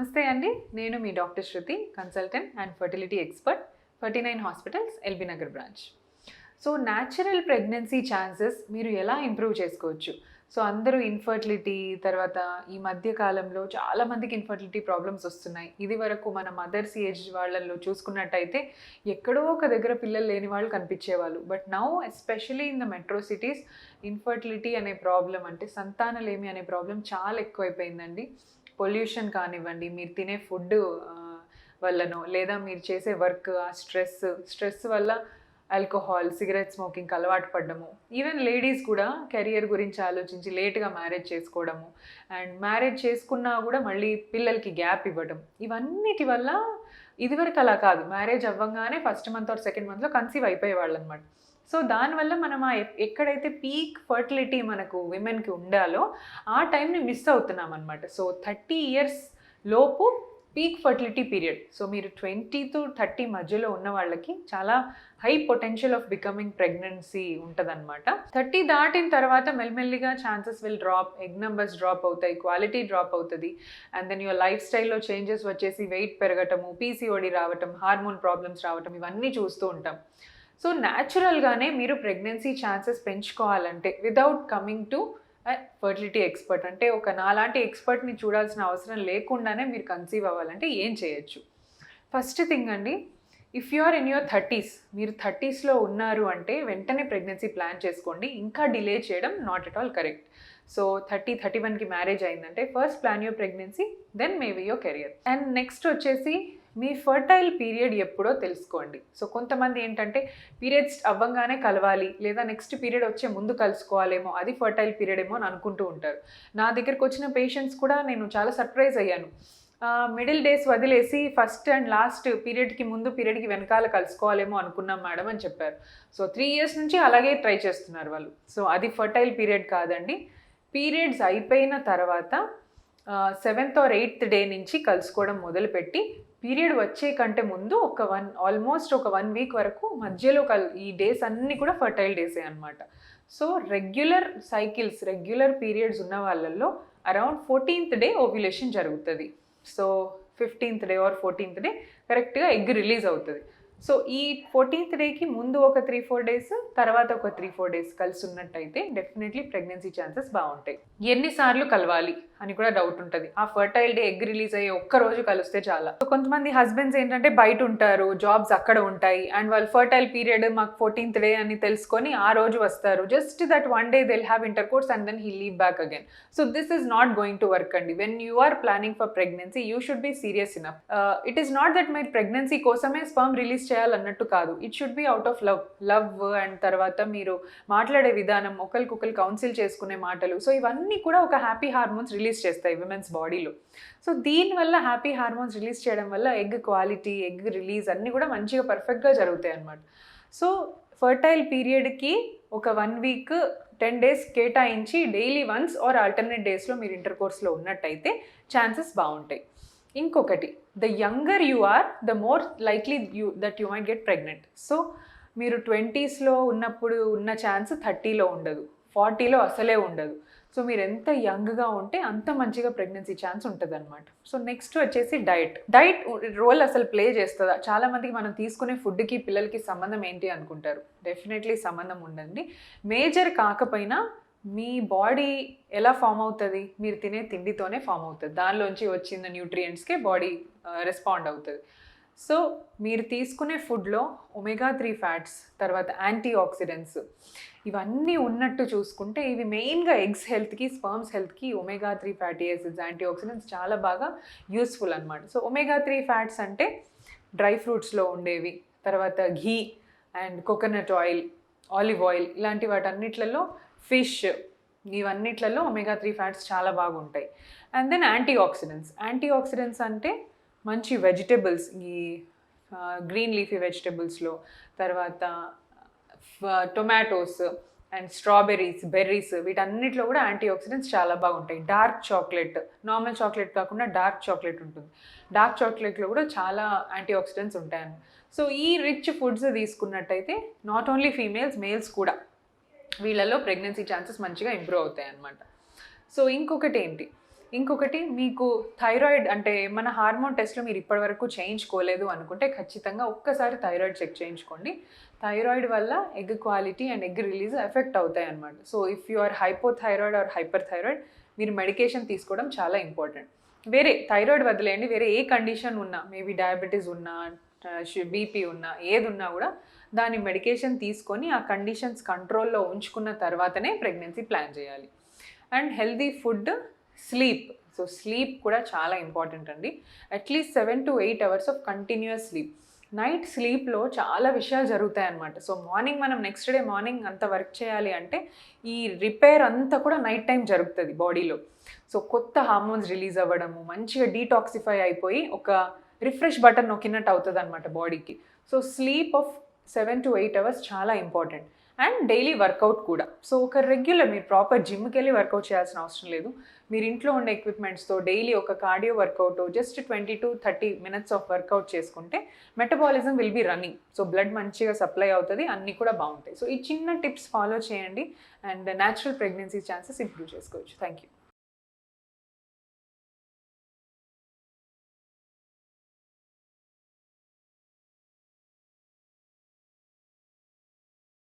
నమస్తే అండి, నేను మీ doctor Shruti, consultant and fertility expert, 39 hospitals, LB Nagar branch. So natural pregnancy chances మీరు ఎలా ఇంప్రూవ్ చేసుకోవచ్చు? సో అందరూ ఇన్ఫర్టిలిటీ తర్వాత ఈ మధ్య కాలంలో చాలామందికి ఇన్ఫర్టిలిటీ ప్రాబ్లమ్స్ వస్తున్నాయి. ఇది వరకు మన మదర్స్ ఏజ్ వాళ్ళల్లో చూసుకున్నట్టయితే ఎక్కడో ఒక దగ్గర పిల్లలు లేని వాళ్ళు కనిపించేవాళ్ళు. But now especially in the metro cities infertility అనే ప్రాబ్లం, అంటే సంతానలేమి అనే ప్రాబ్లం చాలా ఎక్కువైపోయిందండి. పొల్యూషన్ కానివ్వండి, మీరు తినే ఫుడ్ వల్లనో, లేదా మీరు చేసే వర్క్, ఆ స్ట్రెస్ వల్ల ఆల్కహాల్, సిగరెట్ స్మోకింగ్కి అలవాటు పడ్డము, ఈవెన్ లేడీస్ కూడా కెరియర్ గురించి ఆలోచించి లేట్గా మ్యారేజ్ చేసుకోవడము, అండ్ మ్యారేజ్ చేసుకున్నా కూడా మళ్ళీ పిల్లలకి గ్యాప్ ఇవ్వడం, ఇవన్నిటి వల్ల ఇదివరకు అలా కాదు, మ్యారేజ్ అవ్వగానే ఫస్ట్ మంత్ ఆర్ సెకండ్ మంత్లో కన్సీవ్ అయిపోయేవాళ్ళు అనమాట. సో దానివల్ల మనం ఎక్కడైతే పీక్ ఫర్టిలిటీ మనకు విమెన్కి ఉండాలో ఆ టైంని మిస్ అవుతున్నాం అనమాట. సో 30 years లోపు పీక్ ఫర్టిలిటీ పీరియడ్. సో మీరు 20 to 30 మధ్యలో ఉన్న వాళ్ళకి చాలా high potential of becoming pregnancy ఉంటుందన్నమాట. 30 దాటిన తర్వాత మెల్లిమెల్లిగా chances will drop, egg numbers drop అవుతాయి, క్వాలిటీ డ్రాప్ అవుతుంది, అండ్ దెన్ యువర్ లైఫ్ స్టైల్లో చేంజెస్ వచ్చేసి వెయిట్ పెరగటము, పీసీఓడి రావటం, హార్మోన్ ప్రాబ్లమ్స్ రావటం, ఇవన్నీ చూస్తూ ఉంటాం. సో న్యాచురల్గానే మీరు ప్రెగ్నెన్సీ ఛాన్సెస్ పెంచుకోవాలంటే without coming to fertility expert, అంటే ఒక నాలాంటి ఎక్స్పర్ట్ని చూడాల్సిన అవసరం లేకుండానే మీరు కన్సీవ్ అవ్వాలంటే ఏం చేయొచ్చు? ఫస్ట్ థింగ్ అండి, if you are in your 30s, మీరు 30sలో ఉన్నారు అంటే వెంటనే ప్రెగ్నెన్సీ ప్లాన్ చేసుకోండి. ఇంకా డిలే చేయడం not at all correct. So 30-31కి మ్యారేజ్ అయిందంటే first plan your pregnancy, then maybe your career. And next వచ్చేసి మీ ఫర్టైల్ పీరియడ్ ఎప్పుడో తెలుసుకోండి. సో కొంతమంది ఏంటంటే పీరియడ్స్ అవ్వంగానే కలవాలి, లేదా నెక్స్ట్ పీరియడ్ వచ్చే ముందు కలుసుకోవాలేమో, అది ఫర్టైల్ పీరియడ్ ఏమో అని అనుకుంటూ ఉంటారు. నా దగ్గరకు వచ్చిన పేషెంట్స్ కూడా నేను చాలా సర్ప్రైజ్ అయ్యాను. మిడిల్ డేస్ వదిలేసి ఫస్ట్ అండ్ లాస్ట్ పీరియడ్కి ముందు పీరియడ్కి వెనకాల కలుసుకోవాలేమో అనుకున్నాం మేడం అని చెప్పారు. సో 3 years నుంచి అలాగే ట్రై చేస్తున్నారు వాళ్ళు. సో అది ఫర్టైల్ పీరియడ్ కాదండి. పీరియడ్స్ అయిపోయిన తర్వాత 7th or 8th డే నుంచి కలుసుకోవడం మొదలుపెట్టి పీరియడ్ వచ్చే కంటే ముందు ఆల్మోస్ట్ ఒక 1 week వరకు మధ్యలో ఈ డేస్ అన్నీ కూడా ఫర్టైల్ డేసే అనమాట. So regular cycles, regular periods ఉన్న వాళ్ళల్లో అరౌండ్ 14th డే ఓవ్యులేషన్ జరుగుతుంది. So 15th day or 14th day కరెక్ట్గా ఎగ్ రిలీజ్ అవుతుంది. సో ఈ 14th డేకి ముందు ఒక 3-4 days, తర్వాత ఒక 3-4 days కలిసి ఉన్నట్టయితే డెఫినెట్లీ ప్రెగ్నెన్సీ ఛాన్సెస్ బాగుంటాయి. ఎన్నిసార్లు కలవాలి అని కూడా డౌట్ ఉంటుంది. ఆ ఫర్టైల్ డే ఎగ్ రిలీజ్ అయ్యే ఒక్కరోజు కలిస్తే చాలా. సో కొంతమంది హస్బెండ్స్ ఏంటంటే బయట ఉంటారు, జాబ్స్ అక్కడ ఉంటాయి, అండ్ వాళ్ళు ఫర్టైల్ పీరియడ్ మాకు 14th డే అని తెలుసుకొని ఆ రోజు వస్తారు. Just that 1 day they'll have intercourse and then he'll leave back again. So this is not going to work అండి. When you are planning for pregnancy, you should be serious enough. It is not that మీరు pregnancy కోసమే sperm release చేయాలన్నట్టు కాదు. It should be out of love and తర్వాత మీరు మాట్లాడే విధానం, ఒకరికొకరు council చేసుకునే మాటలు, సో ఇవన్నీ కూడా ఒక హ్యాపీ హార్మోన్స్ రిలీజ్ చేస్తాయి విమెన్స్ బాడీలో. సో దీనివల్ల హ్యాపీ హార్మోన్స్ రిలీజ్ చేయడం వల్ల ఎగ్ క్వాలిటీ, ఎగ్ రిలీజ్ అన్నీ కూడా మంచిగా పర్ఫెక్ట్గా జరుగుతాయి అన్నమాట. సో ఫర్టైల్ పీరియడ్కి ఒక 1 week 10 days కేటాయించి డైలీ వన్స్ ఆర్ ఆల్టర్నేట్ డేస్లో మీరు ఇంటర్కోర్స్లో ఉన్నట్టయితే ఛాన్సెస్ బాగుంటాయి. ఇంకొకటి, the younger you are the more likely that you might get pregnant. So మీరు 20sలో ఉన్నప్పుడు ఉన్న ఛాన్స్ 30లో ఉండదు, 40లో అసలే ఉండదు. సో మీరు ఎంత యంగ్గా ఉంటే అంత మంచిగా ప్రెగ్నెన్సీ ఛాన్స్ ఉంటుంది అనమాట. సో నెక్స్ట్ వచ్చేసి డైట్ రోల్ అసలు ప్లే చేస్తుందా? చాలామందికి మనం తీసుకునే ఫుడ్కి పిల్లలకి సంబంధం ఏంటి అనుకుంటారు. డెఫినెట్లీ సంబంధం ఉండండి. మేజర్ కాకపోయినా మీ బాడీ ఎలా ఫామ్ అవుతుంది? మీరు తినే తిండితోనే ఫామ్ అవుతుంది. దానిలోంచి వచ్చిన న్యూట్రియంట్స్కే బాడీ రెస్పాండ్ అవుతుంది. సో మీరు తీసుకునే ఫుడ్లో omega-3 ఫ్యాట్స్, తర్వాత యాంటీ ఆక్సిడెంట్స్, ఇవన్నీ ఉన్నట్టు చూసుకుంటే ఇవి మెయిన్గా ఎగ్స్ హెల్త్కి, స్పర్మ్స్ హెల్త్కి omega-3 fatty acids, anti oxidants చాలా బాగా యూస్ఫుల్ అనమాట. సో omega-3 ఫ్యాట్స్ అంటే డ్రై ఫ్రూట్స్లో ఉండేవి, తర్వాత ghee and coconut oil, olive oil, ఇలాంటి వాటన్నిట్లలో, ఫిష్, ఇవన్నిట్లలో omega-3 ఫ్యాట్స్ చాలా బాగుంటాయి. అండ్ దెన్ యాంటీ ఆక్సిడెంట్స్ అంటే మంచి వెజిటబుల్స్, ఈ గ్రీన్ లీఫీ వెజిటబుల్స్లో, తర్వాత టొమాటోస్ అండ్ స్ట్రాబెర్రీస్, బెర్రీస్, వీటన్నిటిలో కూడా యాంటీ ఆక్సిడెంట్స్ చాలా బాగుంటాయి. డార్క్ చాక్లెట్, నార్మల్ చాక్లెట్ కాకుండా డార్క్ చాక్లెట్ ఉంటుంది, డార్క్ చాక్లెట్లో కూడా చాలా యాంటీ ఆక్సిడెంట్స్ ఉంటాయి. సో ఈ రిచ్ ఫుడ్స్ తీసుకున్నట్టయితే నాట్ ఓన్లీ ఫీమేల్స్, మేల్స్ కూడా వీళ్ళలో ప్రెగ్నెన్సీ ఛాన్సెస్ మంచిగా ఇంప్రూవ్ అవుతాయి అన్నమాట. సో ఇంకొకటి ఏంటి, ఇంకొకటి మీకు థైరాయిడ్ అంటే మన హార్మోన్ టెస్ట్లో మీరు ఇప్పటివరకు చేయించుకోలేదు అనుకుంటే ఖచ్చితంగా ఒక్కసారి థైరాయిడ్ చెక్ చేయించుకోండి. థైరాయిడ్ వల్ల egg quality and egg release effect అవుతాయి అన్నమాట. So if you are hypothyroid or hyper thyroid మీరు మెడికేషన్ తీసుకోవడం చాలా ఇంపార్టెంట్. వేరే థైరాయిడ్ వదిలేయండి, వేరే ఏ కండిషన్ ఉన్నా, మేబీ డయాబెటీస్ ఉన్నా, బీపీ ఉన్నా, ఏది ఉన్నా కూడా దాని మెడికేషన్ తీసుకొని ఆ కండిషన్స్ కంట్రోల్లో ఉంచుకున్న తర్వాతనే ప్రెగ్నెన్సీ ప్లాన్ చేయాలి. And healthy food, sleep. So sleep కూడా చాలా ఇంపార్టెంట్ అండి. At least 7 to 8 hours of continuous sleep. Night స్లీప్లో చాలా విషయాలు జరుగుతాయి అన్నమాట. సో మార్నింగ్ మనం నెక్స్ట్ డే మార్నింగ్ అంత వర్క్ చేయాలి అంటే ఈ రిపేర్ అంతా కూడా నైట్ టైం జరుగుతుంది బాడీలో. సో కొత్త హార్మోన్స్ రిలీజ్ అవ్వడము, మంచిగా డీటాక్సిఫై అయిపోయి ఒక రిఫ్రెష్ బటన్ నొక్కినట్టు అవుతుంది అనమాట బాడీకి. So sleep of 7 to 8 hours చాలా ఇంపార్టెంట్. అండ్ డైలీ వర్కౌట్ కూడా. సో ఒక రెగ్యులర్ మీరు ప్రాపర్ జిమ్కి వెళ్ళి వర్కౌట్ చేయాల్సిన అవసరం లేదు. మీరు ఇంట్లో ఉండే ఎక్విప్మెంట్స్తో డైలీ ఒక cardio workout just 20 to 30 minutes of workout చేసుకుంటే metabolism will be running. So blood మంచిగా సప్లై అవుతుంది, అన్నీ కూడా బాగుంటాయి. సో ఈ చిన్న టిప్స్ ఫాలో చేయండి and natural pregnancy chances improve చేసుకోవచ్చు. Thank you.